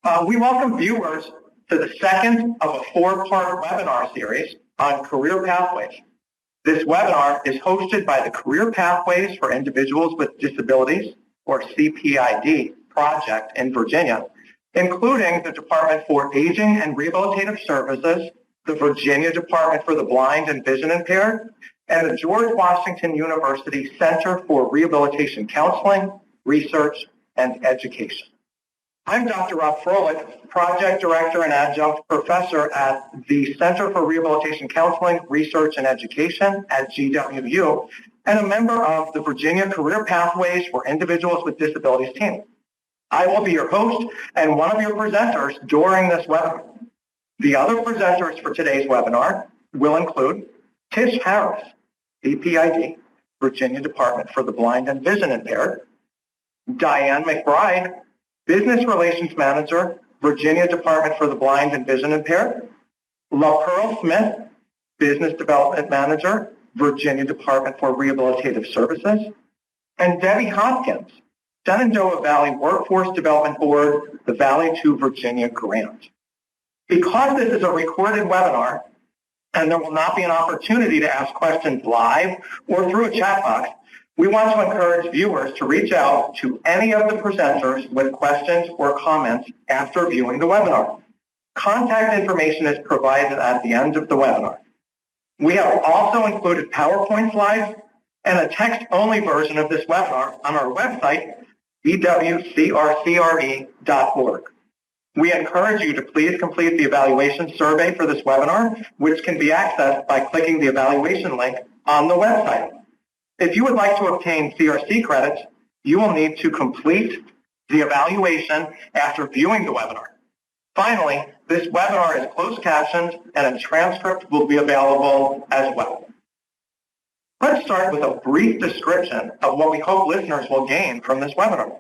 We welcome viewers to the second of a four-part webinar series on career pathways. This webinar is hosted by the Career Pathways for Individuals with Disabilities, or CPID, project in Virginia, including the Department for Aging and Rehabilitative Services, the Virginia Department for the Blind and Vision Impaired, and the George Washington University Center for Rehabilitation Counseling, Research, and Education. I'm Dr. Rob Froelich, Project Director and Adjunct Professor at the Center for Rehabilitation Counseling, Research, and Education at GWU, and a member of the Virginia Career Pathways for Individuals with Disabilities team. I will be your host and one of your presenters during this webinar. The other presenters for today's webinar will include Tish Harris, CPID, Virginia Department for the Blind and Vision Impaired, Diane McBride, Business Relations Manager, Virginia Department for the Blind and Vision Impaired, La Pearl Smith, Business Development Manager, Virginia Department for Rehabilitative Services, and Debbie Hopkins, Shenandoah Valley Workforce Development Board, the Valley to Virginia Grant. Because this is a recorded webinar, and there will not be an opportunity to ask questions live or through a chat box, we want to encourage viewers to reach out to any of the presenters with questions or comments after viewing the webinar. Contact information is provided at the end of the webinar. We have also included PowerPoint slides and a text-only version of this webinar on our website, bwcrcre.org. We encourage you to please complete the evaluation survey for this webinar, which can be accessed by clicking the evaluation link on the website. If you would like to obtain CRC credits, you will need to complete the evaluation after viewing the webinar. Finally, this webinar is closed captioned and a transcript will be available as well. Let's start with a brief description of what we hope listeners will gain from this webinar.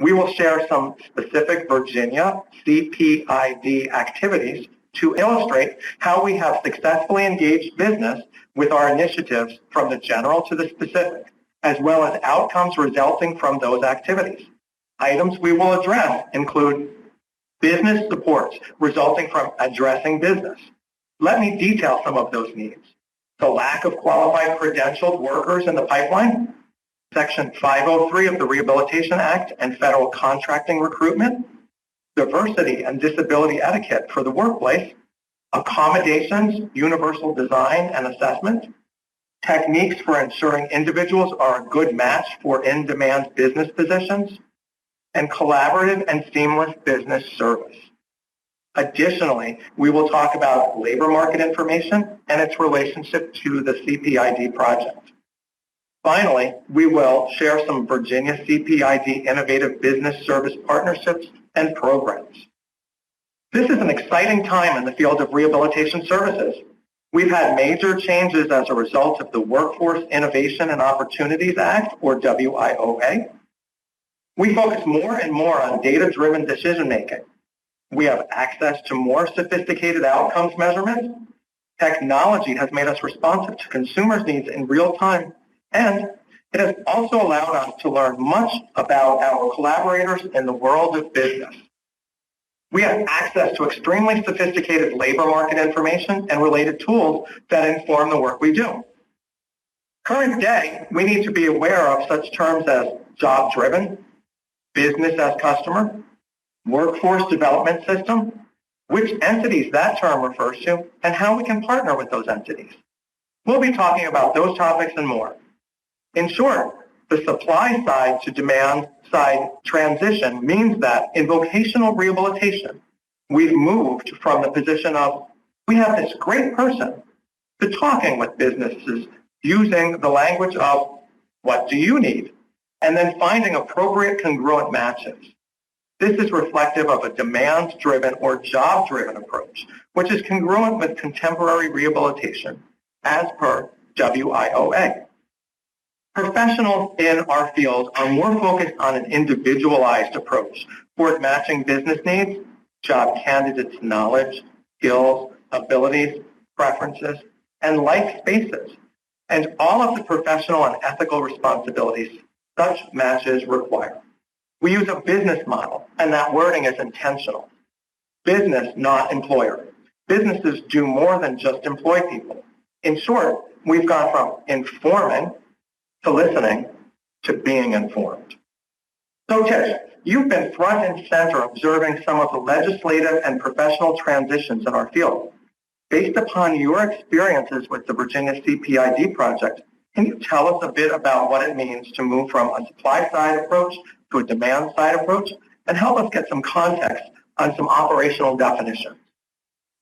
We will share some specific Virginia CPID activities to illustrate how we have successfully engaged business with our initiatives from the general to the specific, as well as outcomes resulting from those activities. Items we will address include business supports resulting from addressing business. Let me detail some of those needs. The lack of qualified credentialed workers in the pipeline, Section 503 of the Rehabilitation Act and federal contracting recruitment, diversity and disability etiquette for the workplace, accommodations, universal design and assessment, techniques for ensuring individuals are a good match for in-demand business positions, and collaborative and seamless business service. Additionally, we will talk about labor market information and its relationship to the CPID project. Finally, we will share some Virginia CPID innovative business service partnerships and programs. This is an exciting time in the field of rehabilitation services. We've had major changes as a result of the Workforce Innovation and Opportunities Act, or WIOA. We focus more and more on data-driven decision-making. We have access to more sophisticated outcomes measurements. Technology has made us responsive to consumers' needs in real time, and it has also allowed us to learn much about our collaborators in the world of business. We have access to extremely sophisticated labor market information and related tools that inform the work we do. Current day, we need to be aware of such terms as job-driven, business as customer, workforce development system, which entities that term refers to, and how we can partner with those entities. We'll be talking about those topics and more. In short, the supply side to demand side transition means that in vocational rehabilitation, we've moved from the position of, we have this great person, to talking with businesses using the language of, what do you need? And then finding appropriate congruent matches. This is reflective of a demand-driven or job-driven approach, which is congruent with contemporary rehabilitation as per WIOA. Professionals in our field are more focused on an individualized approach toward matching business needs, job candidates' knowledge, skills, abilities, preferences, and life spaces, and all of the professional and ethical responsibilities such matches require. We use a business model, and that wording is intentional. Business, not employer. Businesses do more than just employ people. In short, we've gone from informing to listening to being informed. So Tish, you've been front and center observing some of the legislative and professional transitions in our field. Based upon your experiences with the Virginia CPID project, can you tell us a bit about what it means to move from a supply-side approach to a demand-side approach, and help us get some context on some operational definitions?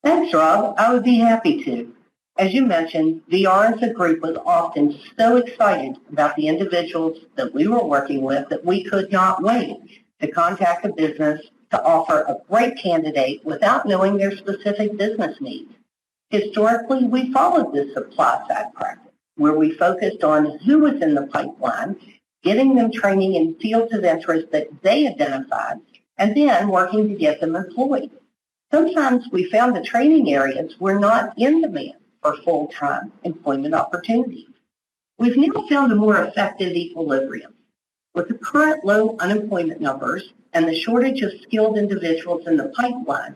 Thanks, Rob. I would be happy to. As you mentioned, VR as a group was often so excited about the individuals that we were working with that we could not wait to contact a business to offer a great candidate without knowing their specific business needs. Historically, we followed this supply-side practice, where we focused on who was in the pipeline, getting them training in fields of interest that they identified, and then working to get them employed. Sometimes we found the training areas were not in demand for full-time employment opportunities. We've now found a more effective equilibrium. With the current low unemployment numbers and the shortage of skilled individuals in the pipeline,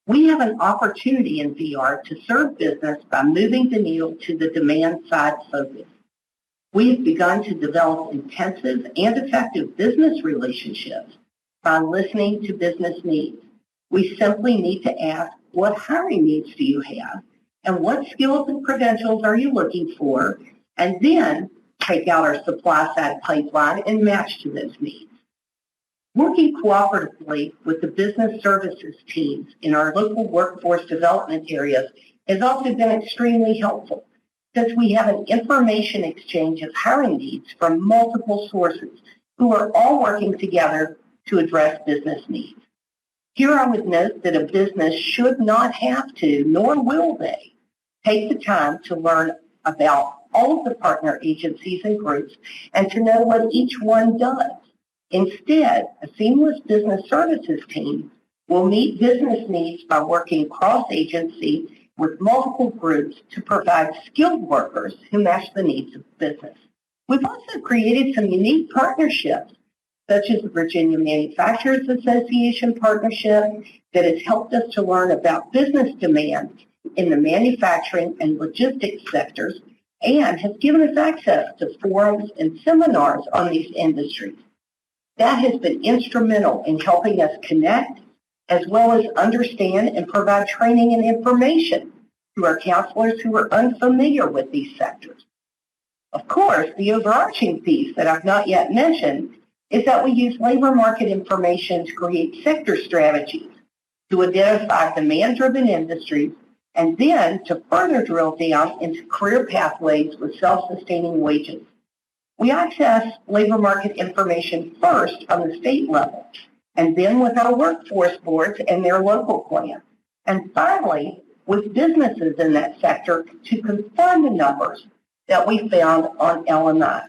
we have an opportunity in VR to serve business by moving the needle to the demand-side focus. We have begun to develop intensive and effective business relationships by listening to business needs. We simply need to ask, what hiring needs do you have? And what skills and credentials are you looking for? And then take out our supply-side pipeline and match to those needs. Working cooperatively with the business services teams in our local workforce development areas has also been extremely helpful, since we have an information exchange of hiring needs from multiple sources who are all working together to address business needs. Here I would note that a business should not have to, nor will they, take the time to learn about all of the partner agencies and groups and to know what each one does. Instead, a seamless business services team will meet business needs by working cross-agency with multiple groups to provide skilled workers who match the needs of business. We've also created some unique partnerships, such as the Virginia Manufacturers Association partnership that has helped us to learn about business demand in the manufacturing and logistics sectors and has given us access to forums and seminars on these industries. That has been instrumental in helping us connect as well as understand and provide training and information to our counselors who are unfamiliar with these sectors. Of course, the overarching piece that I've not yet mentioned is that we use labor market information to create sector strategies to identify demand-driven industries and then to further drill down into career pathways with self-sustaining wages. We access labor market information first on the state level, and then with our workforce boards and their local plans, and finally with businesses in that sector to confirm the numbers that we found on LMI.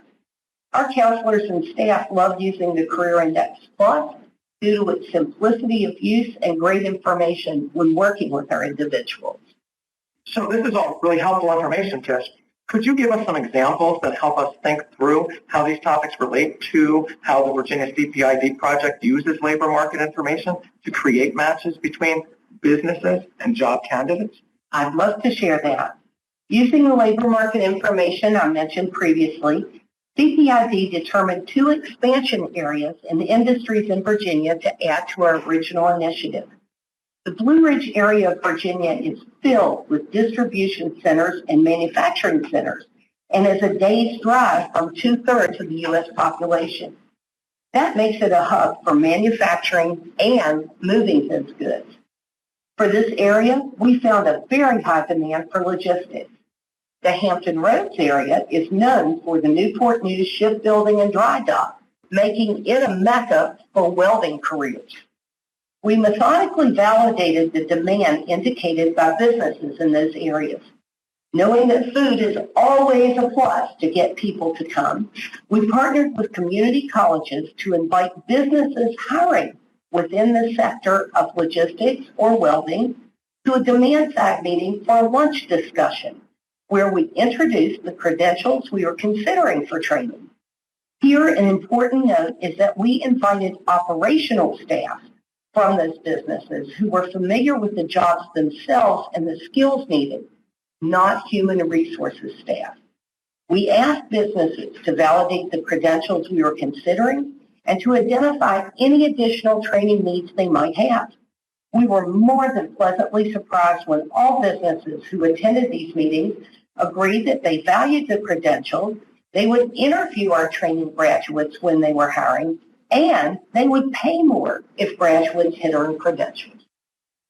Our counselors and staff love using the Career Index Plus due to its simplicity of use and great information when working with our individuals. So this is all really helpful information, Tish. Could you give us some examples that help us think through how these topics relate to how the Virginia CPID project uses labor market information to create matches between businesses and job candidates? I'd love to share that. Using the labor market information I mentioned previously, CPID determined 2 expansion areas in the industries in Virginia to add to our original initiative. The Blue Ridge area of Virginia is filled with distribution centers and manufacturing centers and is a day's drive from 2/3 of the U.S. population. That makes it a hub for manufacturing and moving those goods. For this area, we found a very high demand for logistics. The Hampton Roads area is known for the Newport News shipbuilding and dry dock, making it a mecca for welding careers. We methodically validated the demand indicated by businesses in those areas. Knowing that food is always a plus to get people to come, we partnered with community colleges to invite businesses hiring within the sector of logistics or welding to a demand-side meeting for a lunch discussion, where we introduced the credentials we were considering for training. Here, an important note is that we invited operational staff from those businesses who were familiar with the jobs themselves and the skills needed, not human resources staff. We asked businesses to validate the credentials we were considering and to identify any additional training needs they might have. We were more than pleasantly surprised when all businesses who attended these meetings agreed that they valued the credentials, they would interview our training graduates when they were hiring, and they would pay more if graduates had earned credentials.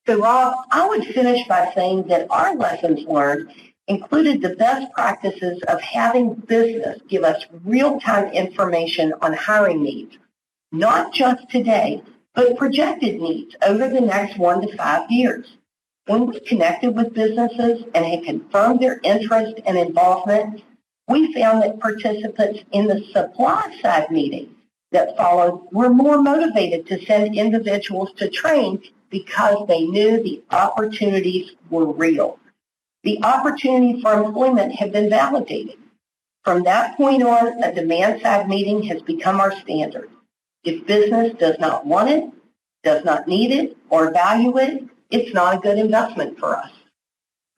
So, Rob, I would finish by saying that our lessons learned included the best practices of having business give us real-time information on hiring needs, not just today, but projected needs over the next 1 to 5 years. When we connected with businesses and had confirmed their interest and involvement, we found that participants in the supply side meeting that followed were more motivated to send individuals to train because they knew the opportunities were real. The opportunity for employment had been validated. From that point on, a demand side meeting has become our standard. If business does not want it, does not need it, or value it, it's not a good investment for us.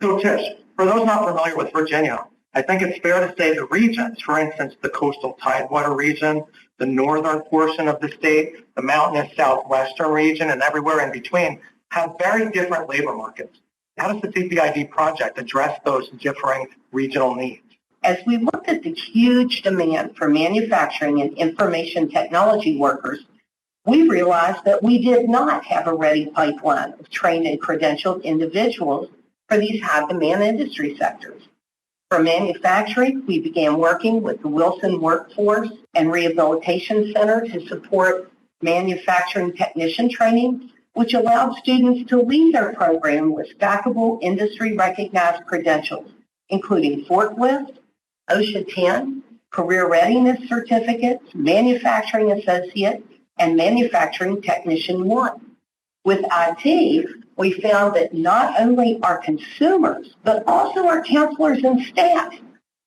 So Tish, for those not familiar with Virginia, I think it's fair to say the regions, for instance, the coastal Tidewater region, the northern portion of the state, the mountainous southwestern region, and everywhere in between, have very different labor markets. How does the CPID project address those differing regional needs? As we looked at the huge demand for manufacturing and information technology workers, we realized that we did not have a ready pipeline of trained and credentialed individuals for these high-demand industry sectors. For manufacturing, we began working with the Wilson Workforce and Rehabilitation Center to support manufacturing technician training, which allowed students to leave their program with stackable industry-recognized credentials, including forklift, OSHA 10, career readiness certificates, manufacturing associate, and manufacturing technician 1. With IT, we found that not only our consumers, but also our counselors and staff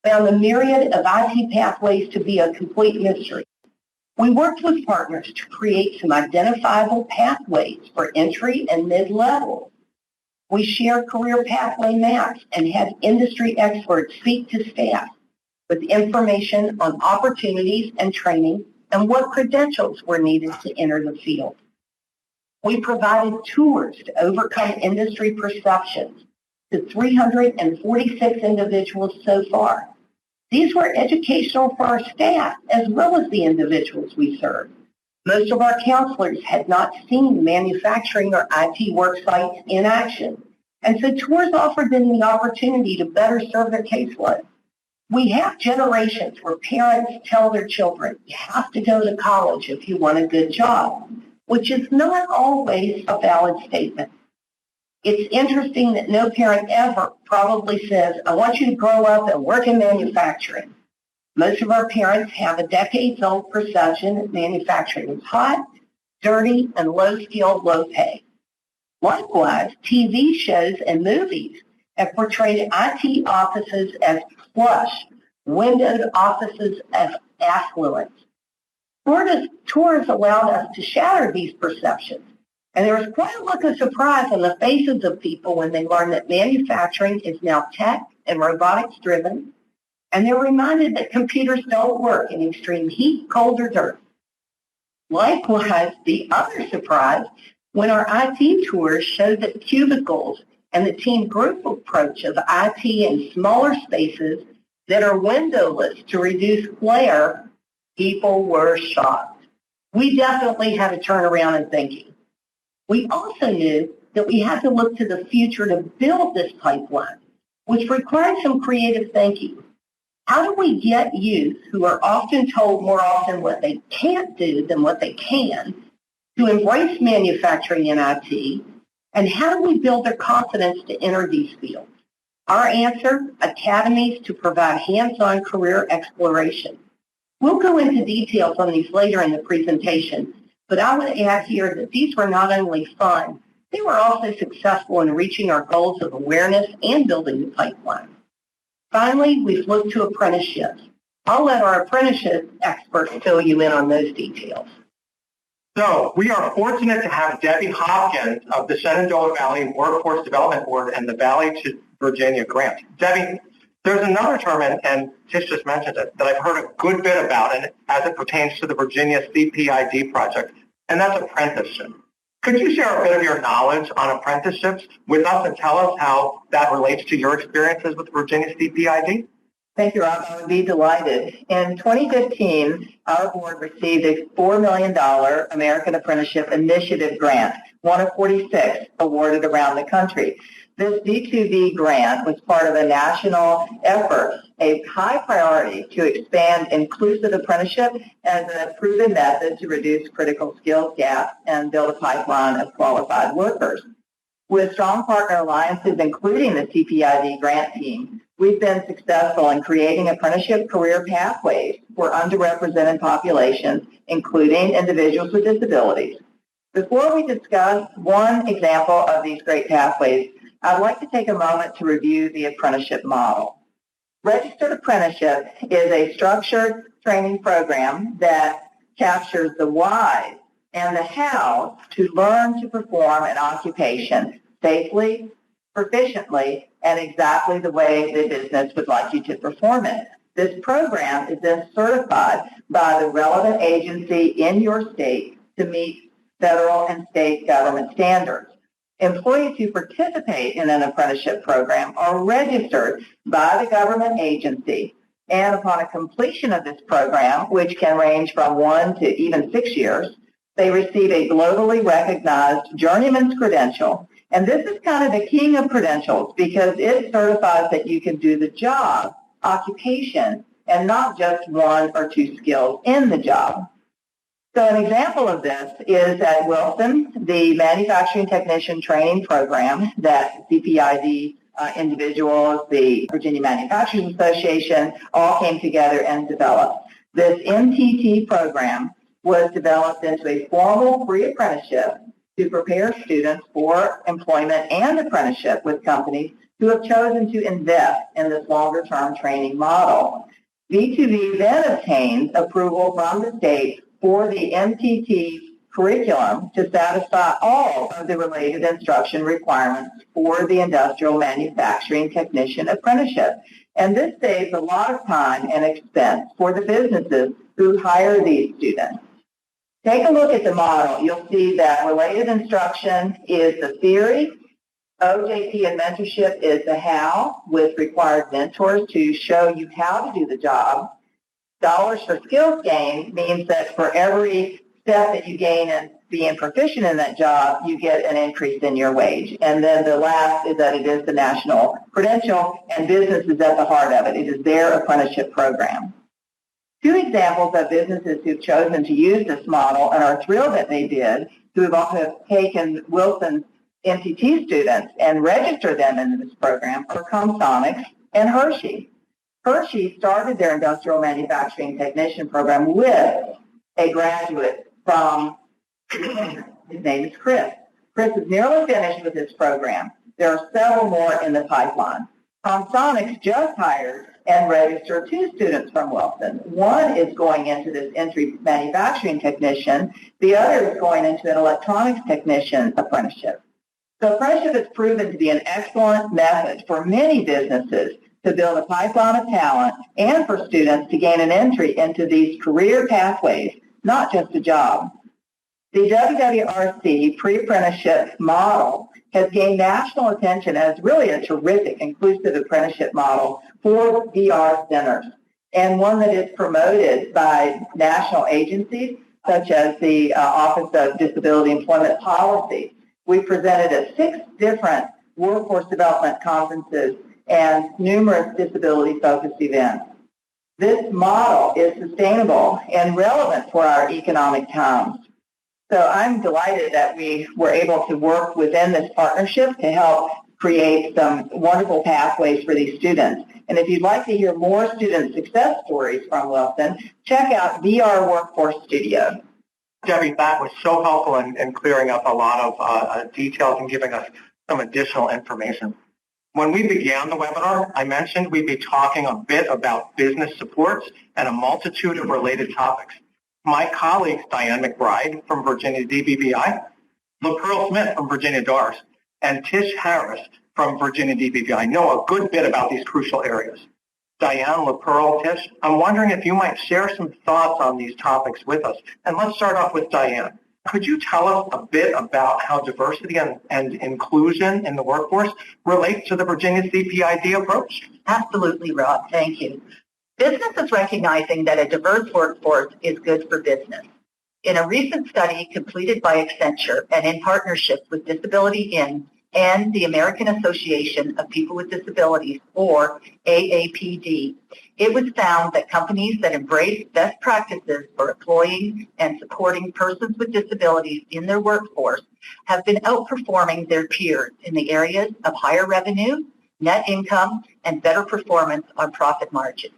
found the myriad of IT pathways to be a complete mystery. We worked with partners to create some identifiable pathways for entry and mid-level. We shared career pathway maps and had industry experts speak to staff with information on opportunities and training and what credentials were needed to enter the field. We provided tours to overcome industry perceptions to 346 individuals so far. These were educational for our staff as well as the individuals we served. Most of our counselors had not seen manufacturing or IT work sites in action, and so tours offered them the opportunity to better serve their caseload. We have generations where parents tell their children, you have to go to college if you want a good job, which is not always a valid statement. It's interesting that no parent ever probably says, I want you to grow up and work in manufacturing. Most of our parents have a decades-old perception that manufacturing is hot, dirty, and low-skill, low-pay. Likewise, TV shows and movies have portrayed IT offices as plush, windowed offices as affluent. Tours allowed us to shatter these perceptions, and there was quite a look of surprise on the faces of people when they learned that manufacturing is now tech and robotics driven, and they're reminded that computers don't work in extreme heat, cold, or dirt. Likewise, the other surprise when our IT tours showed that cubicles and the team group approach of IT in smaller spaces that are windowless to reduce glare, people were shocked. We definitely had to turn around in thinking. We also knew that we had to look to the future to build this pipeline, which required some creative thinking. How do we get youth who are often told more often what they can't do than what they can to embrace manufacturing and IT? And how do we build their confidence to enter these fields? Our answer, academies to provide hands-on career exploration. We'll go into details on these later in the presentation, but I would add here that these were not only fun, they were also successful in reaching our goals of awareness and building the pipeline. Finally, we've looked to apprenticeships. I'll let our apprenticeship experts fill you in on those details. So we are fortunate to have Debbie Hopkins of the Shenandoah Valley Workforce Development Board and the Valley to Virginia grant. Debbie, there's another term, and Tish just mentioned it, that I've heard a good bit about and as it pertains to the Virginia CPID project, and that's apprenticeship. Could you share a bit of your knowledge on apprenticeships with us and tell us how that relates to your experiences with Virginia CPID? Thank you, Rob. I would be delighted. In 2015, our board received a $4 million American Apprenticeship Initiative grant, one of 46 awarded around the country. This D2V grant was part of a national effort, a high priority to expand inclusive apprenticeship as a proven method to reduce critical skills gaps and build a pipeline of qualified workers. With strong partner alliances, including the CPID grant team, we've been successful in creating apprenticeship career pathways for underrepresented populations, including individuals with disabilities. Before we discuss one example of these great pathways, I'd like to take a moment to review the apprenticeship model. Registered apprenticeship is a structured training program that captures the why and the how to learn to perform an occupation safely, proficiently, and exactly the way the business would like you to perform it. This program is then certified by the relevant agency in your state to meet federal and state government standards. Employees who participate in an apprenticeship program are registered by the government agency, and upon a completion of this program, which can range from 1 to even 6 years, they receive a globally recognized journeyman's credential. And this is kind of the king of credentials because it certifies that you can do the job, occupation, and not just 1 or 2 skills in the job. So an example of this is at Wilson, the Manufacturing Technician Training Program that CPID individuals, the Virginia Manufacturers Association, all came together and developed. This MTT program was developed into a formal free apprenticeship to prepare students for employment and apprenticeship with companies who have chosen to invest in this longer-term training model. V2V then obtains approval from the state for the MTT curriculum to satisfy all of the related instruction requirements for the industrial manufacturing technician apprenticeship. And this saves a lot of time and expense for the businesses who hire these students. Take a look at the model. You'll see that related instruction is the theory. OJT and mentorship is the how, with required mentors to show you how to do the job. Dollars for skills gain means that for every step that you gain in being proficient in that job, you get an increase in your wage. And then the last is that it is the national credential, and business is at the heart of it. It is their apprenticeship program. 2 examples of businesses who've chosen to use this model and are thrilled that they did, who have taken Wilson's MTT students and registered them into this program, are Comsonics and Hershey. Hershey started their industrial manufacturing technician program with a graduate from, his name is Chris. Chris is nearly finished with his program. There are several more in the pipeline. Comsonics just hired and registered 2 students from Wilson. One is going into this entry manufacturing technician. The other is going into an electronics technician apprenticeship. So apprenticeship has proven to be an excellent method for many businesses to build a pipeline of talent and for students to gain an entry into these career pathways, not just a job. The WWRC pre-apprenticeship model has gained national attention as really a terrific inclusive apprenticeship model for VR centers, and one that is promoted by national agencies such as the Office of Disability Employment Policy. We presented at 6 different workforce development conferences and numerous disability-focused events. This model is sustainable and relevant for our economic times. So I'm delighted that we were able to work within this partnership to help create some wonderful pathways for these students. And if you'd like to hear more student success stories from Wilson, check out VR Workforce Studio. Debbie, that was so helpful in clearing up a lot of details and giving us some additional information. When we began the webinar, I mentioned we'd be talking a bit about business supports and a multitude of related topics. My colleagues, Diane McBride from Virginia DBBI, LaPearl Smith from Virginia DARS, and Tish Harris from Virginia DBBI know a good bit about these crucial areas. Diane, LaPearl, Tish, I'm wondering if you might share some thoughts on these topics with us. And let's start off with Diane. Could you tell us a bit about how diversity and inclusion in the workforce relates to the Virginia CPID approach? Absolutely, Rob. Thank you. Business is recognizing that a diverse workforce is good for business. In a recent study completed by Accenture and in partnership with Disability In and the American Association of People with Disabilities, or AAPD, it was found that companies that embrace best practices for employing and supporting persons with disabilities in their workforce have been outperforming their peers in the areas of higher revenue, net income, and better performance on profit margins.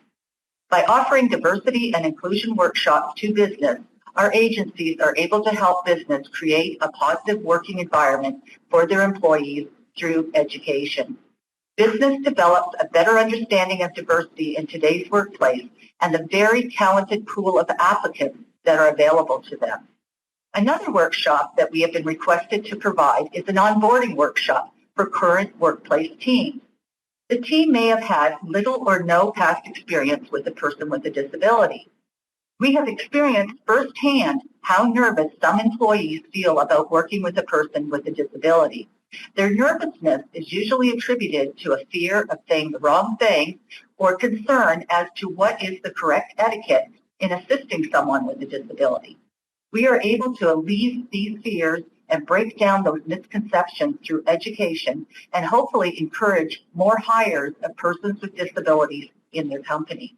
By offering diversity and inclusion workshops to business, our agencies are able to help business create a positive working environment for their employees through education. Business develops a better understanding of diversity in today's workplace and the very talented pool of applicants that are available to them. Another workshop that we have been requested to provide is an onboarding workshop for current workplace teams. The team may have had little or no past experience with a person with a disability. We have experienced firsthand how nervous some employees feel about working with a person with a disability. Their nervousness is usually attributed to a fear of saying the wrong thing or concern as to what is the correct etiquette in assisting someone with a disability. We are able to alleviate these fears and break down those misconceptions through education and hopefully encourage more hires of persons with disabilities in their company.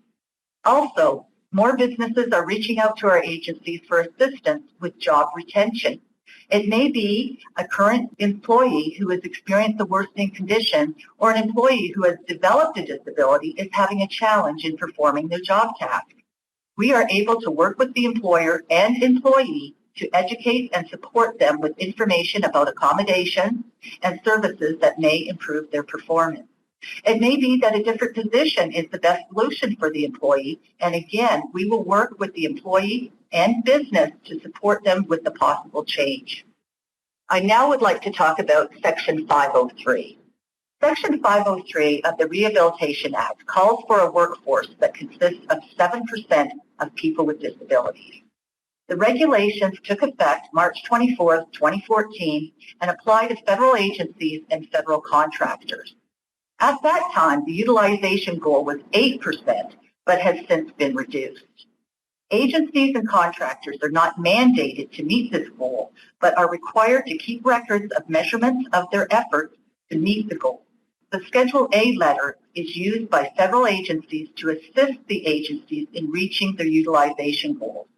Also, more businesses are reaching out to our agencies for assistance with job retention. It may be a current employee who has experienced a worsening condition or an employee who has developed a disability is having a challenge in performing their job task. We are able to work with the employer and employee to educate and support them with information about accommodations and services that may improve their performance. It may be that a different position is the best solution for the employee, and again, we will work with the employee and business to support them with the possible change. I now would like to talk about Section 503. Section 503 of the Rehabilitation Act calls for a workforce that consists of 7% of people with disabilities. The regulations took effect March 24, 2014, and apply to federal agencies and federal contractors. At that time, the utilization goal was 8%, but has since been reduced. Agencies and contractors are not mandated to meet this goal, but are required to keep records of measurements of their efforts to meet the goal. The Schedule A letter is used by federal agencies to assist the agencies in reaching their utilization goals.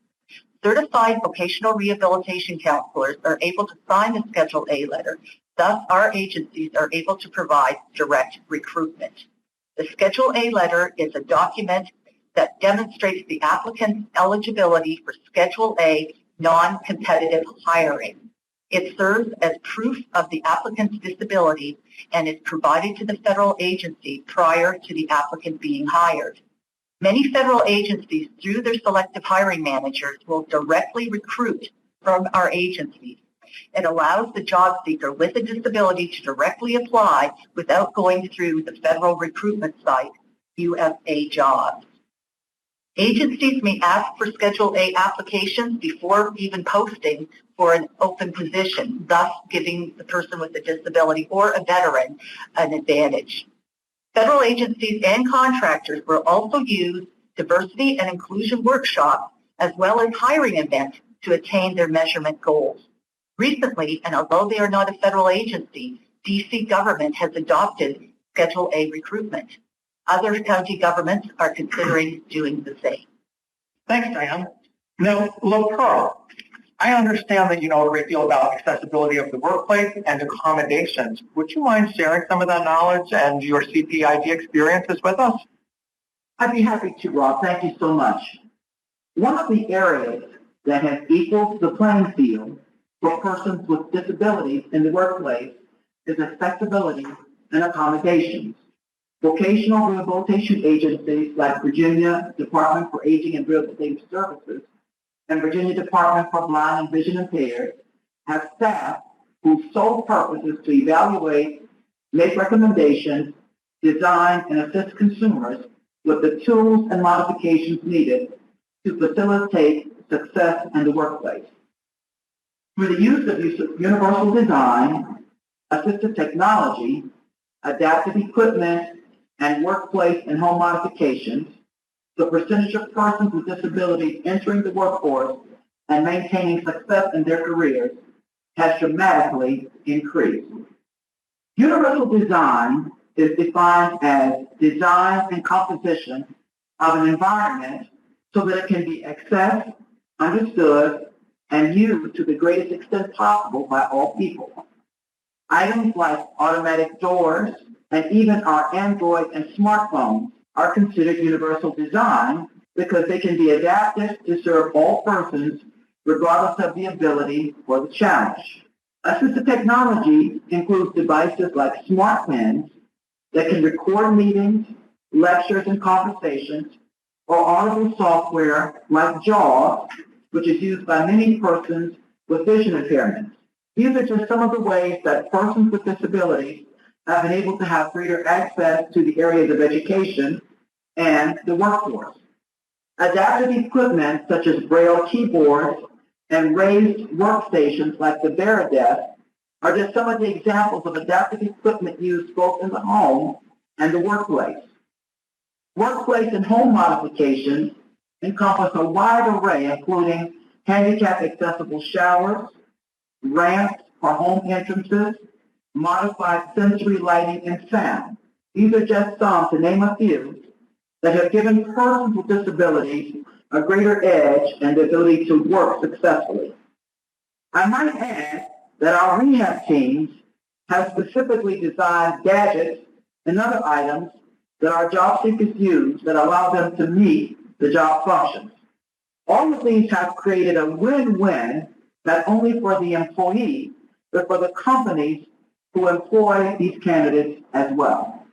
Certified vocational rehabilitation counselors are able to sign the Schedule A letter. Thus, our agencies are able to provide direct recruitment. The Schedule A letter is a document that demonstrates the applicant's eligibility for Schedule A non-competitive hiring. It serves as proof of the applicant's disability and is provided to the federal agency prior to the applicant being hired. Many federal agencies, through their selective hiring managers, will directly recruit from our agencies. It allows the job seeker with a disability to directly apply without going through the federal recruitment site, USA Jobs. Agencies may ask for Schedule A applications before even posting for an open position, thus giving the person with a disability or a veteran an advantage. Federal agencies and contractors will also use diversity and inclusion workshops as well as hiring events to attain their measurement goals. Recently, and although they are not a federal agency, DC government has adopted Schedule A recruitment. Other county governments are considering doing the same. Thanks, Diane. Now, LaPearl, I understand that you know a great deal about accessibility of the workplace and accommodations. Would you mind sharing some of that knowledge and your CPID experiences with us? I'd be happy to, Rob. Thank you so much. One of the areas that has equaled the playing field for persons with disabilities in the workplace is accessibility and accommodations. Vocational rehabilitation agencies like Virginia Department for Aging and Rehabilitative Services and Virginia Department for Blind and Vision Impaired have staff whose sole purpose is to evaluate, make recommendations, design, and assist consumers with the tools and modifications needed to facilitate success in the workplace. Through the use of universal design, assistive technology, adaptive equipment, and workplace and home modifications, the percentage of persons with disabilities entering the workforce and maintaining success in their careers has dramatically increased. Universal design is defined as design and composition of an environment so that it can be accessed, understood, and used to the greatest extent possible by all people. Items like automatic doors and even our Android and smartphones are considered universal design because they can be adapted to serve all persons regardless of the ability or the challenge. Assistive technology includes devices like smart pens that can record meetings, lectures, and conversations, or audible software like JAWS, which is used by many persons with vision impairments. These are just some of the ways that persons with disabilities have been able to have greater access to the areas of education and the workforce. Adaptive equipment such as Braille keyboards and raised workstations like the Veridesk are just some of the examples of adaptive equipment used both in the home and the workplace. Workplace and home modifications encompass a wide array, including handicap-accessible showers, ramps for home entrances, modified sensory lighting and sound. These are just some, to name a few, that have given persons with disabilities a greater edge and the ability to work successfully. I might add that our rehab teams have specifically designed gadgets and other items that our job seekers use that allow them to meet the job functions. All of these have created a win-win, not only for the employee, but for the companies who employ these candidates as well.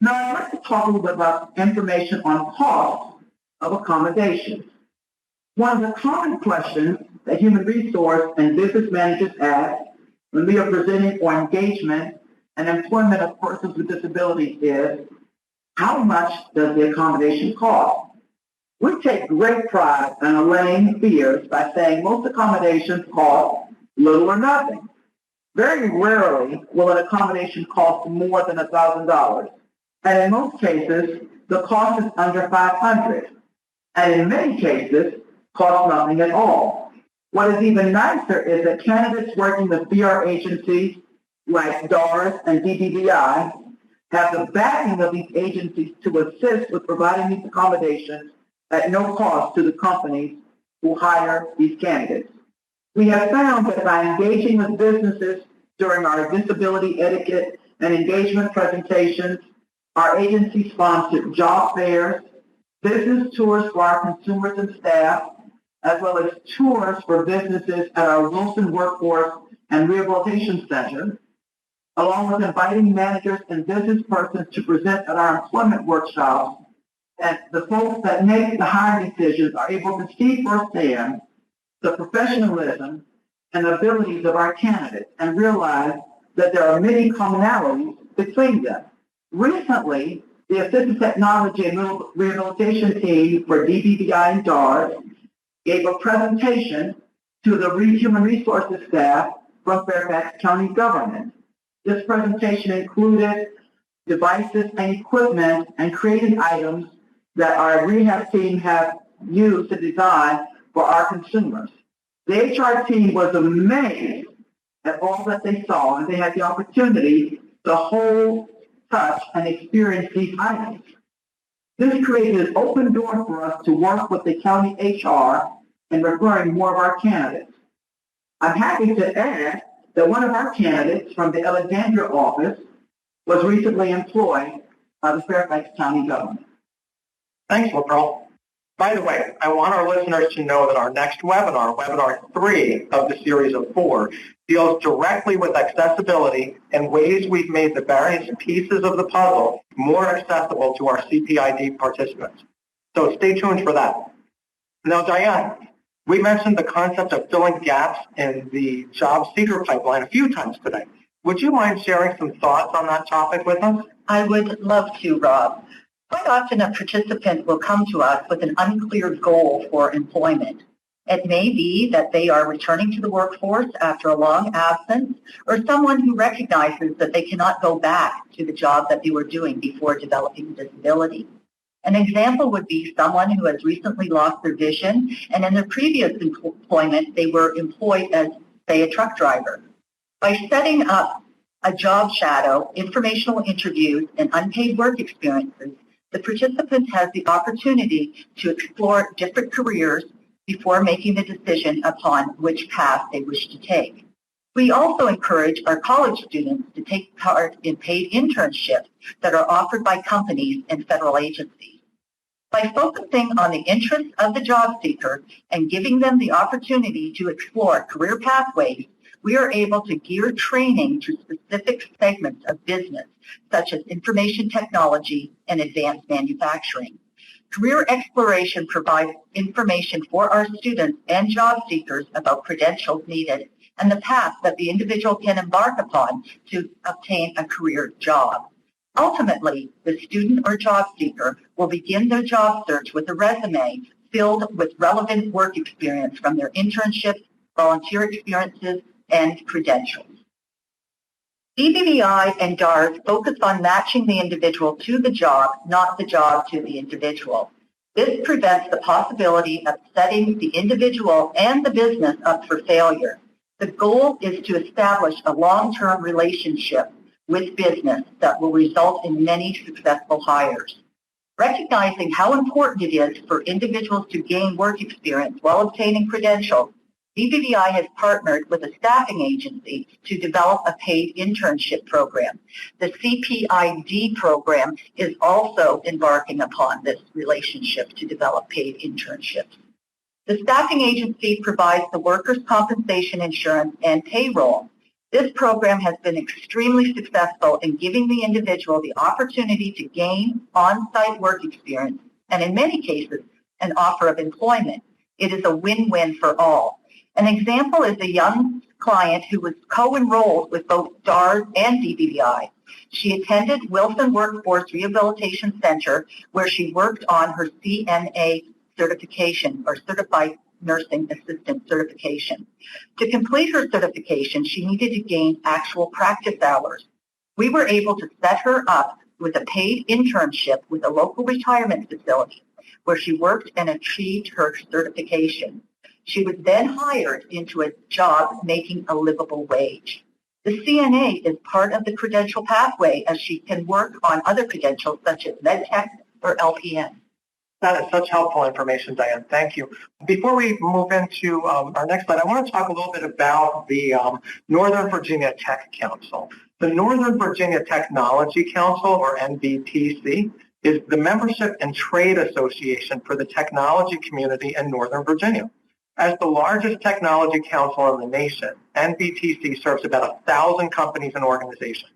Now, I'd like to talk a little bit about information on cost of accommodations. One of the common questions that human resource and business managers ask when we are presenting for engagement and employment of persons with disabilities is, how much does the accommodation cost? We take great pride in allaying fears by saying most accommodations cost little or nothing. Very rarely will an accommodation cost more than $1,000. And in most cases, the cost is under $500. And in many cases, costs nothing at all. What is even nicer is that candidates working with VR agencies like DARS and DDBI have the backing of these agencies to assist with providing these accommodations at no cost to the companies who hire these candidates. We have found that by engaging with businesses during our disability etiquette and engagement presentations, our agency-sponsored job fairs, business tours for our consumers and staff, as well as tours for businesses at our Wilson Workforce and Rehabilitation Center, along with inviting managers and business persons to present at our employment workshops, and the folks that make the hiring decisions are able to see firsthand the professionalism and abilities of our candidates and realize that there are many commonalities between them. Recently, the Assistive Technology and Rehabilitation team for DBBI and DARS gave a presentation to the Human Resources staff from Fairfax County government. This presentation included devices and equipment and created items that our rehab team have used to design for our consumers. The HR team was amazed at all that they saw, and they had the opportunity to hold, touch, and experience these items. This created an open door for us to work with the county HR in referring more of our candidates. I'm happy to add that one of our candidates from the Alexandria office was recently employed by the Fairfax County government. Thanks, Latrell. By the way, I want our listeners to know that our next webinar, webinar 3 of the series of 4, deals directly with accessibility and ways we've made the various pieces of the puzzle more accessible to our CPID participants. So stay tuned for that. Now, Diane, we mentioned the concept of filling gaps in the job seeker pipeline a few times today. Would you mind sharing some thoughts on that topic with us? I would love to, Rob. Quite often a participant will come to us with an unclear goal for employment. It may be that they are returning to the workforce after a long absence, or someone who recognizes that they cannot go back to the job that they were doing before developing a disability. An example would be someone who has recently lost their vision, and in their previous employment, they were employed as, say, a truck driver. By setting up a job shadow, informational interviews, and unpaid work experiences, the participant has the opportunity to explore different careers before making the decision upon which path they wish to take. We also encourage our college students to take part in paid internships that are offered by companies and federal agencies. By focusing on the interests of the job seeker and giving them the opportunity to explore career pathways, we are able to gear training to specific segments of business, such as information technology and advanced manufacturing. Career exploration provides information for our students and job seekers about credentials needed and the path that the individual can embark upon to obtain a career job. Ultimately, the student or job seeker will begin their job search with a resume filled with relevant work experience from their internships, volunteer experiences, and credentials. CPID and DARS focus on matching the individual to the job, not the job to the individual. This prevents the possibility of setting the individual and the business up for failure. The goal is to establish a long-term relationship with business that will result in many successful hires. Recognizing how important it is for individuals to gain work experience while obtaining credentials, CPID has partnered with a staffing agency to develop a paid internship program. The CPID program is also embarking upon this relationship to develop paid internships. The staffing agency provides the workers' compensation insurance and payroll. This program has been extremely successful in giving the individual the opportunity to gain on-site work experience and, in many cases, an offer of employment. It is a win-win for all. An example is a young client who was co-enrolled with both DARS and DBVI. She attended Wilson Workforce Rehabilitation Center, where she worked on her CNA certification, or Certified Nursing Assistant certification. To complete her certification, she needed to gain actual practice hours. We were able to set her up with a paid internship with a local retirement facility, where she worked and achieved her certification. She was then hired into a job making a livable wage. The CNA is part of the credential pathway, as she can work on other credentials such as MedTech or LPN. That is such helpful information, Diane. Thank you. Before we move into our next slide, I want to talk a little bit about the Northern Virginia Tech Council. The Northern Virginia Technology Council, or NVTC, is the membership and trade association for the technology community in Northern Virginia. As the largest technology council in the nation, NVTC serves about 1,000 companies and organizations,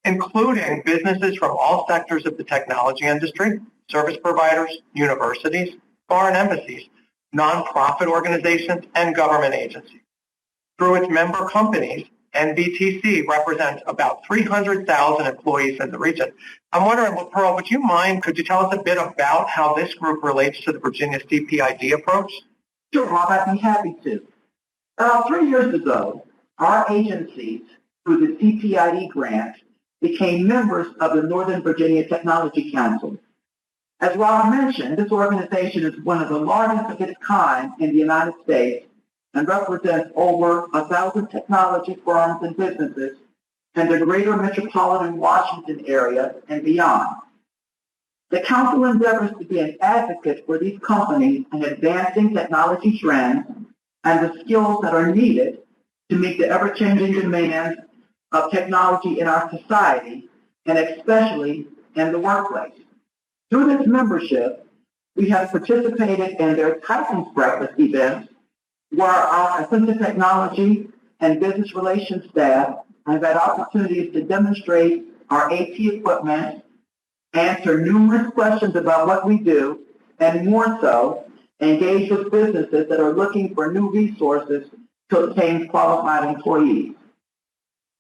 including businesses from all sectors of the technology industry, service providers, universities, foreign embassies, nonprofit organizations, and government agencies. Through its member companies, NVTC represents about 300,000 employees in the region. I'm wondering, well, Pearl, would you mind, could you tell us a bit about how this group relates to the Virginia CPID approach? Sure, Rob, I'd be happy to. 3 years ago, our agencies, through the CPID grant, became members of the Northern Virginia Technology Council. As Rob mentioned, this organization is one of the largest of its kind in the United States and represents over 1,000 technology firms and businesses in the greater metropolitan Washington area and beyond. The Council endeavors to be an advocate for these companies in advancing technology trends and the skills that are needed to meet the ever-changing demands of technology in our society, and especially in the workplace. Through this membership, We have participated in their Titans Breakfast events, where our assistant technology and business relations staff have had opportunities to demonstrate our AT equipment, answer numerous questions about what we do, and more so, engage with businesses that are looking for new resources to obtain qualified employees.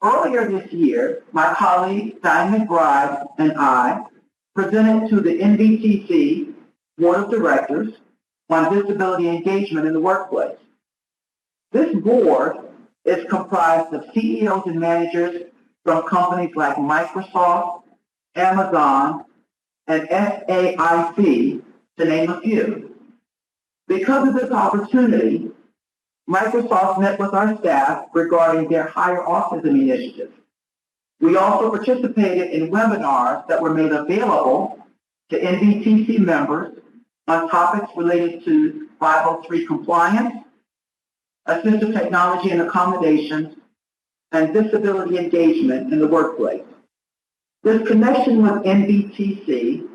Earlier this year, my colleague Diane McBride and I presented to the NBTC Board of Directors on disability engagement in the workplace. This board is comprised of CEOs and managers from companies like Microsoft, Amazon, and SAIC, to name a few. Because of this opportunity, Microsoft met with our staff regarding their higher autism initiative. We also participated in webinars that were made available to NBTC members on topics related to 503 compliance, assistive technology and accommodations, and disability engagement in the workplace. This connection with NBTC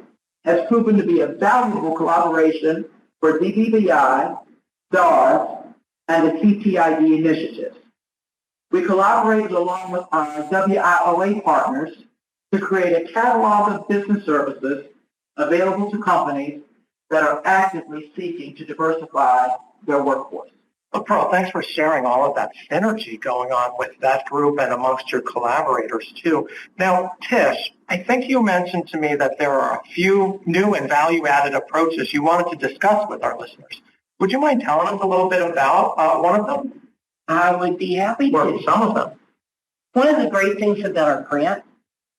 has proven to be a valuable collaboration for DBBI, DARS, and the CPID initiatives. We collaborated along with our WIOA partners to create a catalog of business services available to companies that are actively seeking to diversify their workforce. Well, Pearl, thanks for sharing all of that synergy going on with that group and amongst your collaborators, too. Now, Tish, I think you mentioned to me that there are a few new and value-added approaches you wanted to discuss with our listeners. Would you mind telling us a little bit about one of them? I would be happy Or to. some of them? One of the great things about our grant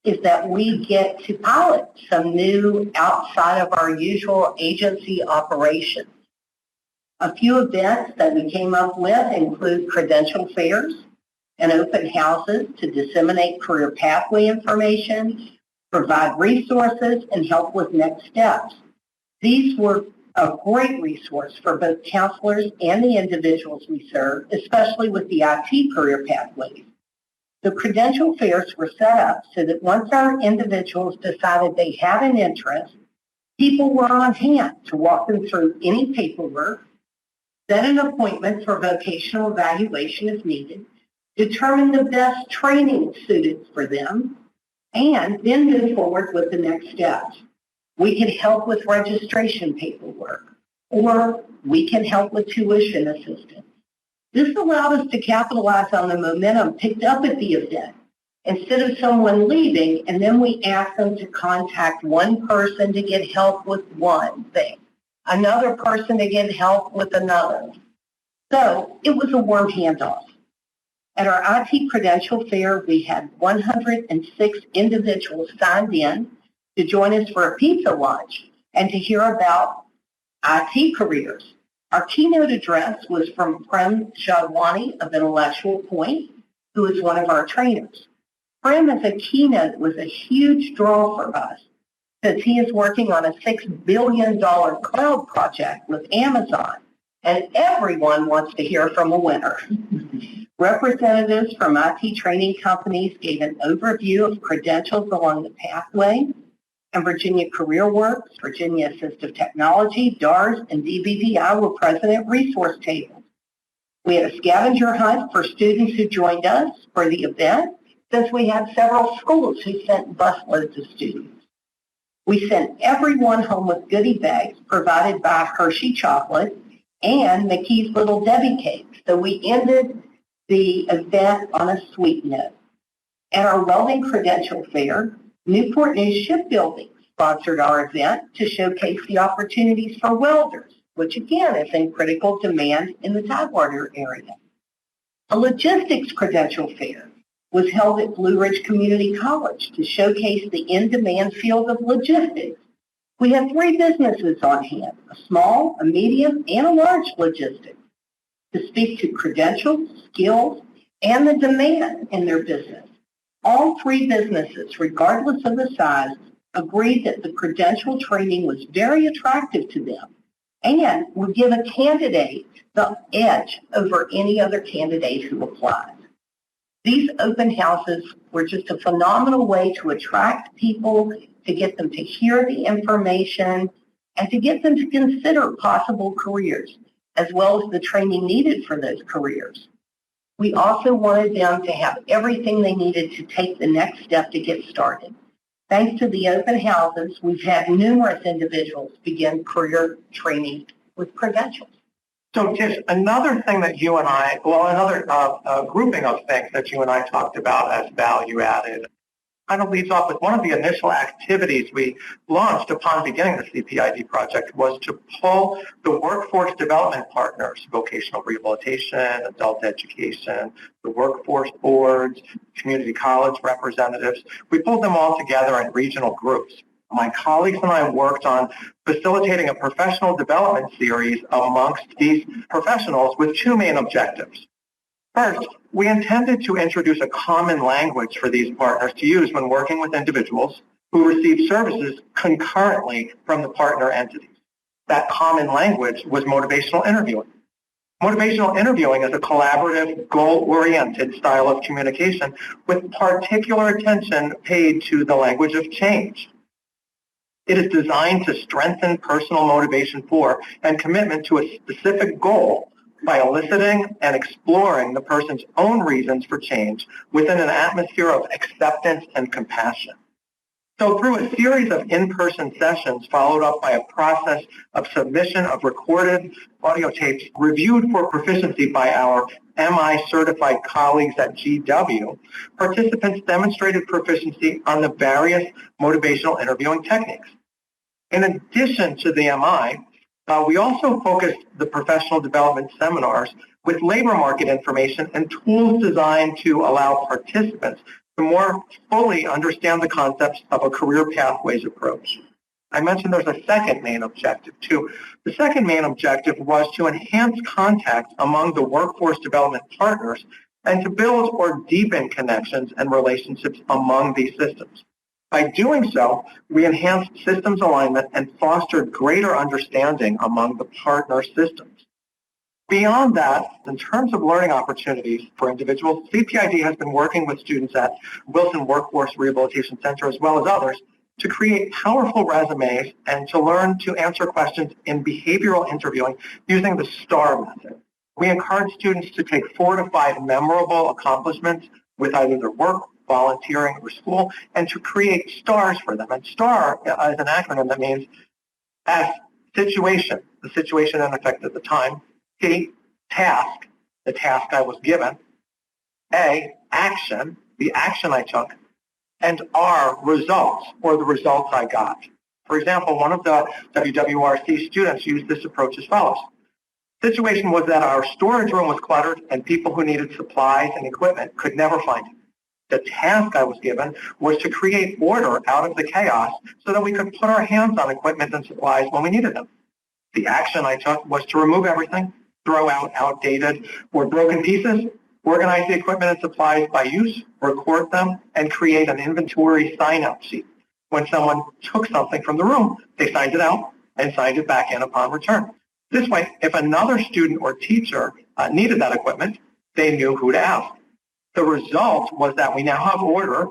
is that we get to pilot some new outside of our usual agency operations. A few events that we came up with include credential fairs and open houses to disseminate career pathway information, provide resources, and help with next steps. These were a great resource for both counselors and the individuals we serve, especially with the IT career pathways. The credential fairs were set up so that once our individuals decided they had an interest, people were on hand to walk them through any paperwork, set an appointment for vocational evaluation if needed, determine the best training suited for them, and then move forward with the next steps. We can help with registration paperwork, or we can help with tuition assistance. This allowed us to capitalize on the momentum picked up at the event. Instead of someone leaving, and then we asked them to contact one person to get help with one thing, another person to get help with another. So it was a warm handoff. At our IT credential fair, we had 106 individuals signed in to join us for a pizza lunch and to hear about IT careers. Our keynote address was from Prem Shadwani of Intellectual Point, who is one of our trainers. Prem as a keynote was a huge draw for us since he is working on a $6 billion cloud project with Amazon, and everyone wants to hear from a winner. Representatives from IT training companies gave an overview of credentials along the pathway, and Virginia CareerWorks, Virginia Assistive Technology, DARS, and DBVI were present at resource tables. We had a scavenger hunt for students who joined us for the event, since we had several schools who sent busloads of students. We sent everyone home with goodie bags provided by Hershey Chocolate and McKee's Little Debbie Cakes. So we ended the event on a sweet note. At our welding credential fair, Newport News Shipbuilding sponsored our event to showcase the opportunities for welders, which again is in critical demand in the Tidewater area. A logistics credential fair was held at Blue Ridge Community College to showcase the in-demand field of logistics. We had 3 businesses on hand, a small, a medium, and a large logistics, to speak to credentials, skills, and the demand in their business. All 3 businesses, regardless of the size, agreed that the credential training was very attractive to them and would give a candidate the edge over any other candidate who applies. These open houses were just a phenomenal way to attract people, to get them to hear the information, and to get them to consider possible careers, as well as the training needed for those careers. We also wanted them to have everything they needed to take the next step to get started. Thanks to the open houses, we've had numerous individuals begin career training with credentials. So, Tish, another thing that you and I, well, another grouping of things that you and I talked about as value added kind of leads off with one of the initial activities we launched upon beginning the CPID project was to pull the workforce development partners, vocational rehabilitation, adult education, the workforce boards, community college representatives. We pulled them all together in regional groups. My colleagues and I worked on facilitating a professional development series amongst these professionals with two main objectives. First, we intended to introduce a common language for these partners to use when working with individuals who receive services concurrently from the partner entities. That common language was motivational interviewing. Motivational interviewing is a collaborative, goal-oriented style of communication with particular attention paid to the language of change. It is designed to strengthen personal motivation for and commitment to a specific goal by eliciting and exploring the person's own reasons for change within an atmosphere of acceptance and compassion. So through a series of in-person sessions followed up by a process of submission of recorded audio tapes reviewed for proficiency by our MI certified colleagues at GW, participants demonstrated proficiency on the various motivational interviewing techniques. In addition to the MI, we also focused the professional development seminars with labor market information and tools designed to allow participants to more fully understand the concepts of a career pathways approach. I mentioned there's a second main objective too. The second main objective was to enhance contact among the workforce development partners and to build or deepen connections and relationships among these systems. By doing so, we enhanced systems alignment and fostered greater understanding among the partner systems. Beyond that, in terms of learning opportunities for individuals, CPID has been working with students at Wilson Workforce Rehabilitation Center as well as others to create powerful resumes and to learn to answer questions in behavioral interviewing using the STAR method. We encourage students to take 4 to 5 memorable accomplishments with either their work, volunteering, or school, and to create stars for them. And STAR is an acronym that means S, situation, the situation in effect at the time, T, task, the task I was given, A, action, the action I took, and R, results, or the results I got. For example, one of the WWRC students used this approach as follows. Situation was that our storage room was cluttered and people who needed supplies and equipment could never find it. The task I was given was to create order out of the chaos so that we could put our hands on equipment and supplies when we needed them. The action I took was to remove everything, throw out outdated or broken pieces, organize the equipment and supplies by use, record them, and create an inventory sign-out sheet. When someone took something from the room, they signed it out and signed it back in upon return. This way, if another student or teacher needed that equipment, they knew who to ask. The result was that we now have order,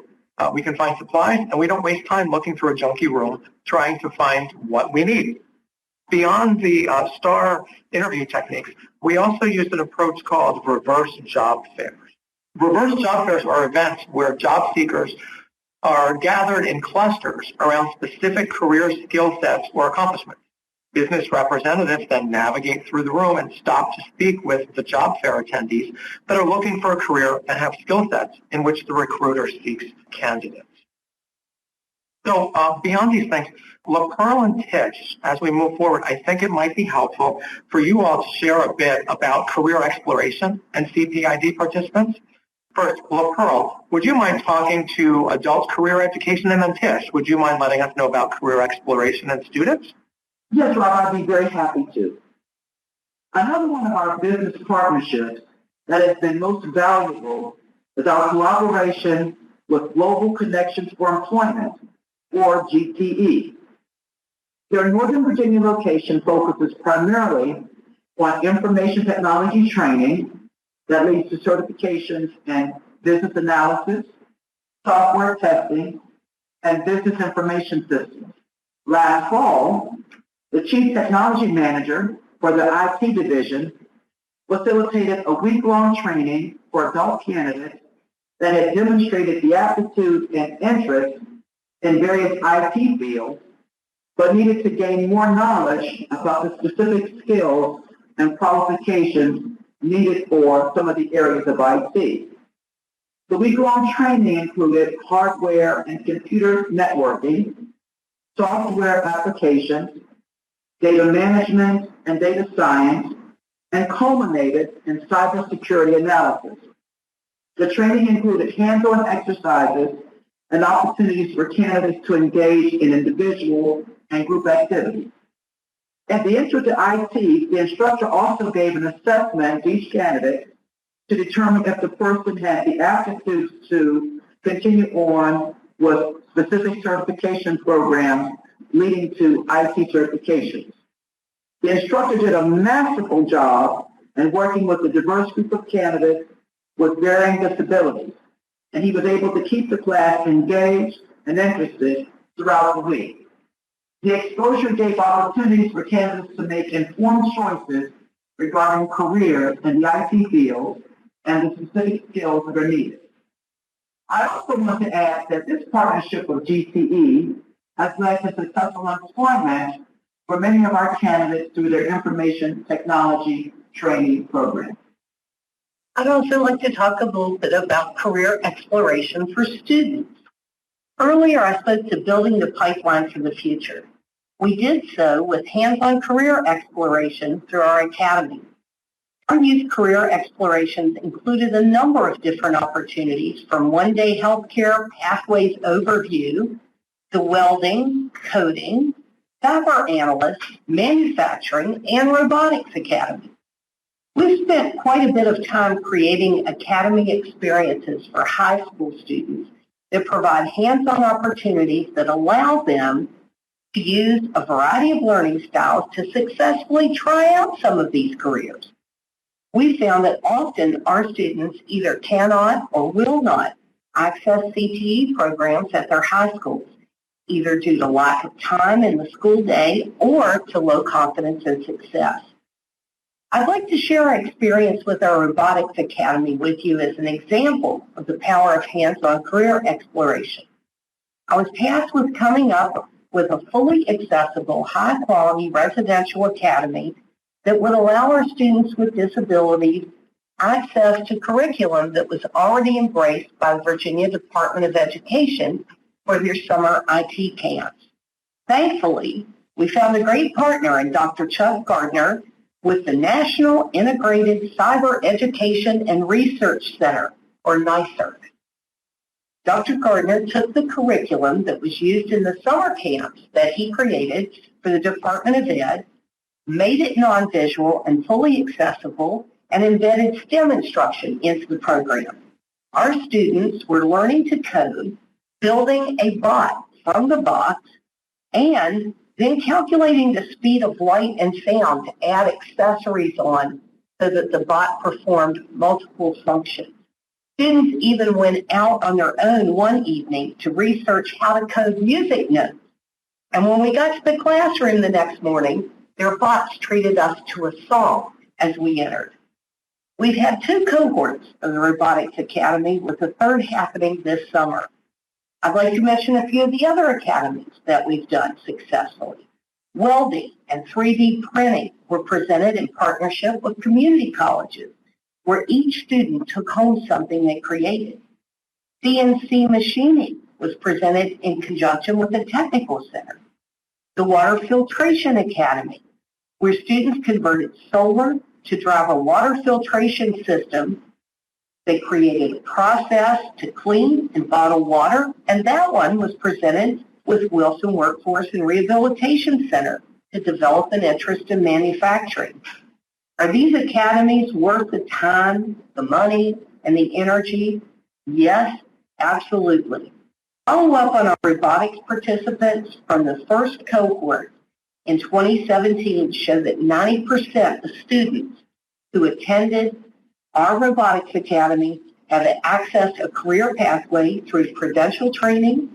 we can find supplies, and we don't waste time looking through a junky room trying to find what we need. Beyond the STAR interview techniques, we also used an approach called reverse job fairs. Reverse job fairs are events where job seekers are gathered in clusters around specific career skill sets or accomplishments. Business representatives then navigate through the room and stop to speak with the job fair attendees that are looking for a career and have skill sets in which the recruiter seeks candidates. So beyond these things, LaPearl and Tish, as we move forward, I think it might be helpful for you all to share a bit about career exploration and CPID participants. First, LaPearl, would you mind talking to adult career education? And then Tish, would you mind letting us know about career exploration and students? Yes, Rob, I'd be very happy to. Another one of our business partnerships that has been most valuable is our collaboration with Global Connections for Employment, or GTE. Their Northern Virginia location focuses primarily on information technology training that leads to certifications in business analysis, software testing, and business information systems. Last fall, The Chief Technology Manager for the IT division facilitated a week-long training for adult candidates that had demonstrated the aptitude and interest in various IT fields, but needed to gain more knowledge about the specific skills and qualifications needed for some of the areas of IT. The week-long training included hardware and computer networking, software applications, data management and data science, and culminated in cybersecurity analysis. The training included hands-on exercises and opportunities for candidates to engage in individual and group activities. At the intro to IT, the instructor also gave an assessment to each candidate to determine if the person had the aptitude to continue on with specific certification programs leading to IT certifications. The instructor did a masterful job in working with a diverse group of candidates with varying disabilities, and he was able to keep the class engaged and interested throughout the week. The exposure gave opportunities for candidates to make informed choices regarding careers in the IT field and the specific skills that are needed. I also want to add that this partnership with GCE has led to successful employment for many of our candidates through their information technology training program. I'd also like to talk a little bit about career exploration for students. Earlier, I spoke to building the pipeline for the future. We did so with hands-on career exploration through our academy. Our youth career explorations included a number of different opportunities, from one-day healthcare pathways overview to welding, coding, cyber analyst, manufacturing, and robotics academy. We've spent quite a bit of time creating academy experiences for high school students that provide hands-on opportunities that allow them to use a variety of learning styles to successfully try out some of these careers. We found that often our students either cannot or will not access CPID programs at their high schools, either due to lack of time in the school day or to low confidence in success. I'd like to share our experience with our Robotics Academy with you as an example of the power of hands-on career exploration. I was tasked with coming up with a fully accessible, high-quality residential academy that would allow our students with disabilities access to curriculum that was already embraced by the Virginia Department of Education for their summer IT camps. Thankfully, we found a great partner in Dr. Chuck Gardner with the National Integrated Cyber Education and Research Center, or NICER. Dr. Gardner took the curriculum that was used in the summer camps that he created for the Department of Ed, made it non-visual and fully accessible, and embedded STEM instruction into the program. Our students were learning to code, building a bot from the box, and then calculating the speed of light and sound to add accessories on so that the bot performed multiple functions. Students even went out on their own one evening to research how to code music notes. And when we got to the classroom the next morning, their bots treated us to a song as we entered. We've had 2 cohorts of the Robotics Academy, with a third happening this summer. I'd like to mention a few of the other academies that we've done successfully. Welding and 3D printing were presented in partnership with community colleges, where each student took home something they created. CNC machining was presented in conjunction with the Technical Center. The Water Filtration Academy, where students converted solar to drive a water filtration system. They created a process to clean and bottle water, and that one was presented with Wilson Workforce and Rehabilitation Center to develop an interest in manufacturing. Are these academies worth the time, the money, and the energy? Yes, absolutely. Follow up on our robotics participants from the first cohort in 2017 show that 90% of students who attended our Robotics Academy have accessed a career pathway through credential training,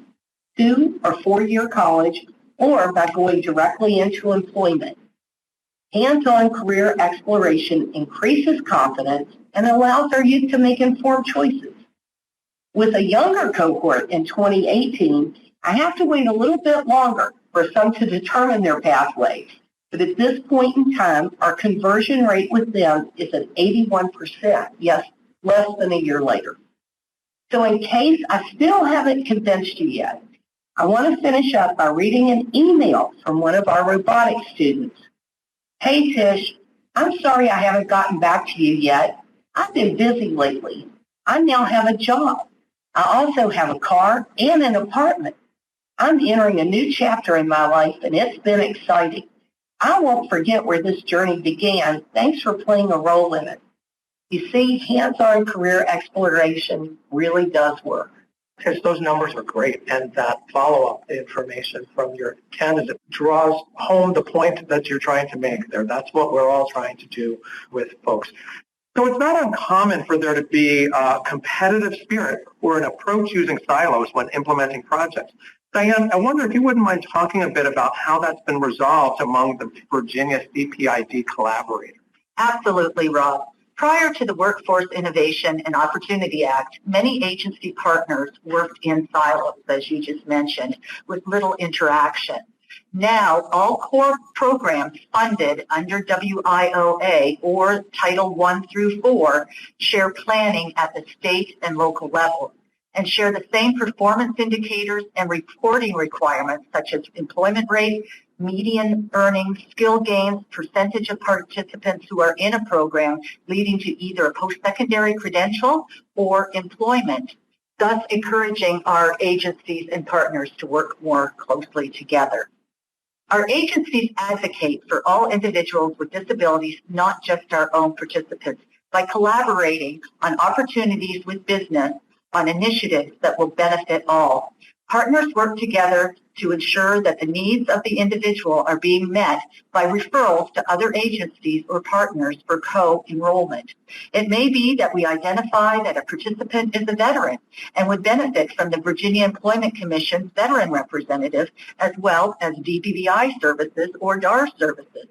2 or 4 year college, or by going directly into employment. Hands-on career exploration increases confidence and allows our youth to make informed choices. With a younger cohort in 2018, I have to wait a little bit longer for some to determine their pathways. But at this point in time, our conversion rate with them is at 81%, yes, less than a year later. So in case I still haven't convinced you yet, I want to finish up by reading an email from one of our robotics students. Hey Tish, I'm sorry I haven't gotten back to you yet. I've been busy lately. I now have a job. I also have a car and an apartment. I'm entering a new chapter in my life and it's been exciting. I won't forget where this journey began. Thanks for playing a role in it. You see, hands-on career exploration really does work. Because those numbers are great, and that follow-up information from your candidate draws home the point that you're trying to make there. That's what we're all trying to do with folks. So it's not uncommon for there to be a competitive spirit or an approach using silos when implementing projects. Diane, I wonder if you wouldn't mind talking a bit about how that's been resolved among the Virginia CPID collaborators. Absolutely, Rob. Prior to the Workforce Innovation and Opportunity Act, many agency partners worked in silos, as you just mentioned, with little interaction. Now, all core programs funded under WIOA or Title 1 through 4 share planning at the state and local level and share the same performance indicators and reporting requirements such as employment rate, median earnings, skill gains, percentage of participants who are in a program leading to either a post-secondary credential or employment, thus encouraging our agencies and partners to work more closely together. Our agencies advocate for all individuals with disabilities, not just our own participants, by collaborating on opportunities with business on initiatives that will benefit all. Partners work together to ensure that the needs of the individual are being met by referrals to other agencies or partners for co-enrollment. It may be that we identify that a participant is a veteran and would benefit from the Virginia Employment Commission's veteran representative as well as DBVI services or DAR services.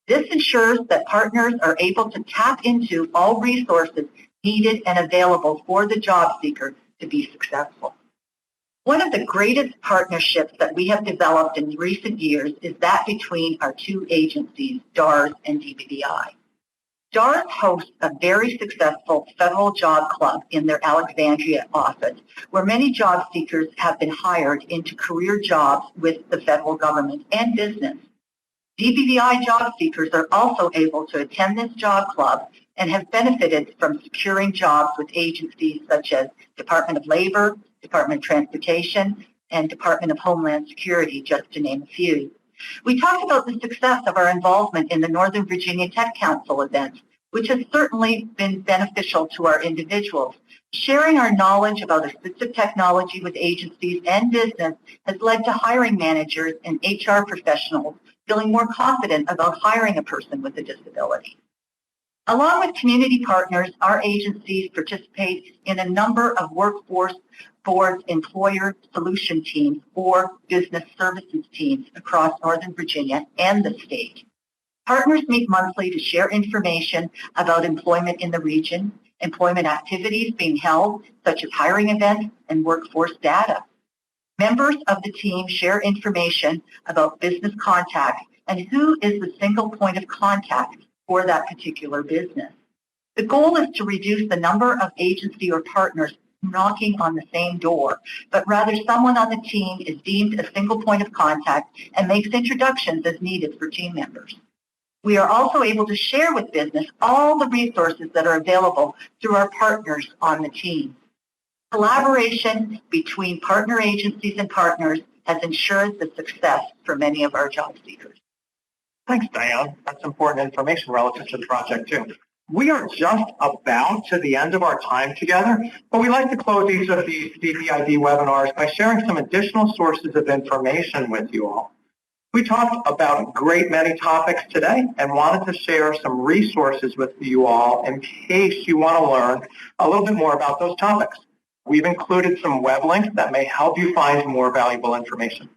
This ensures that partners are able to tap into all resources needed and available for the job seeker to be successful. One of the greatest partnerships that we have developed in recent years is that between our two agencies, DARS and DBVI. DARS hosts a very successful federal job club in their Alexandria office, where many job seekers have been hired into career jobs with the federal government and business. DBVI job seekers are also able to attend this job club and have benefited from securing jobs with agencies such as Department of Labor, Department of Transportation, and Department of Homeland Security, just to name a few. We talked about the success of our involvement in the Northern Virginia Tech Council events, which has certainly been beneficial to our individuals. Sharing our knowledge about assistive technology with agencies and business has led to hiring managers and HR professionals feeling more confident about hiring a person with a disability. Along with community partners, our agencies participate in a number of workforce boards, employer solution teams, or business services teams across Northern Virginia and the state. Partners meet monthly to share information about employment in the region, employment activities being held, such as hiring events and workforce data. Members of the team share information about business contacts and who is the single point of contact for that particular business. The goal is to reduce the number of agency or partners knocking on the same door, but rather someone on the team is deemed a single point of contact and makes introductions as needed for team members. We are also able to share with business all the resources that are available through our partners on the team. Collaboration between partner agencies and partners has ensured the success for many of our job seekers. Thanks, Diane. That's important information relative to the project, too. We are just about to the end of our time together, but we like to close each of these CPID webinars by sharing some additional sources of information with you all. We talked about a great many topics today and wanted to share some resources with you all in case you want to learn a little bit more about those topics. We've included some web links that may help you find more valuable information.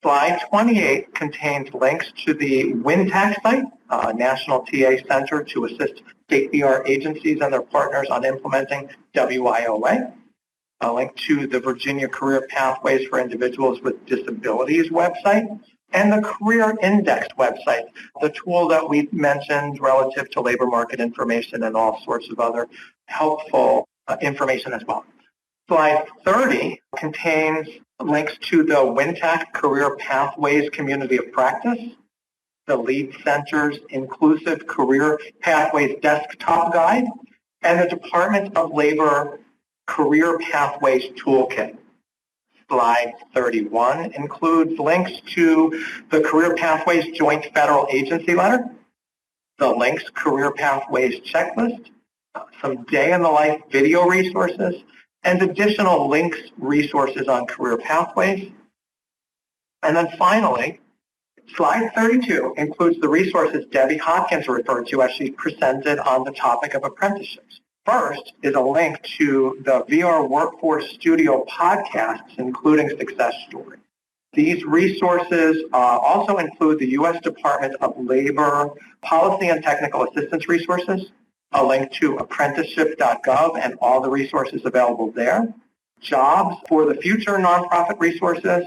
Slide 28 contains links to the WinTech site, a national TA center to assist state VR agencies and their partners on implementing WIOA. A link to the Virginia Career Pathways for Individuals with Disabilities website, and the Career Index website, the tool that we mentioned relative to labor market information and all sorts of other helpful information as well. Slide 30 contains links to the WinTech Career Pathways Community of Practice, the Lead Center's Inclusive Career Pathways Desktop Guide, and the Department of Labor Career Pathways Toolkit. Slide 31 includes links to the Career Pathways Joint Federal Agency Letter, the Links Career Pathways Checklist, some day-in-the-life video resources, and additional links resources on career pathways. And then finally, slide 32 includes the resources Debbie Hopkins referred to as she presented on the topic of apprenticeships. First is a link to the VR Workforce Studio podcasts, including Success Story. These resources also include the U.S. Department of Labor Policy and Technical Assistance resources, a link to apprenticeship.gov and all the resources available there, Jobs for the Future nonprofit resources,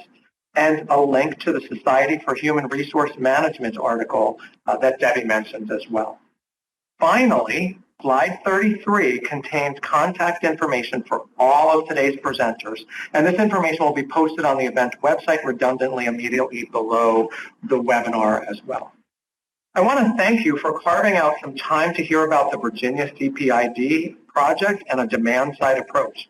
and a link to the Society for Human Resource Management article that Debbie mentioned as well. Finally, slide 33 contains contact information for all of today's presenters, and this information will be posted on the event website redundantly immediately below the webinar as well. I want to thank you for carving out some time to hear about the Virginia CPID project and a demand-side approach.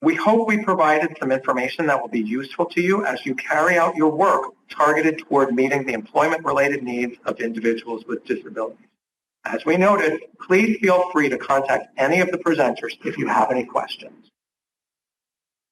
We hope we provided some information that will be useful to you as you carry out your work targeted toward meeting the employment-related needs of individuals with disabilities. As we noted, please feel free to contact any of the presenters if you have any questions.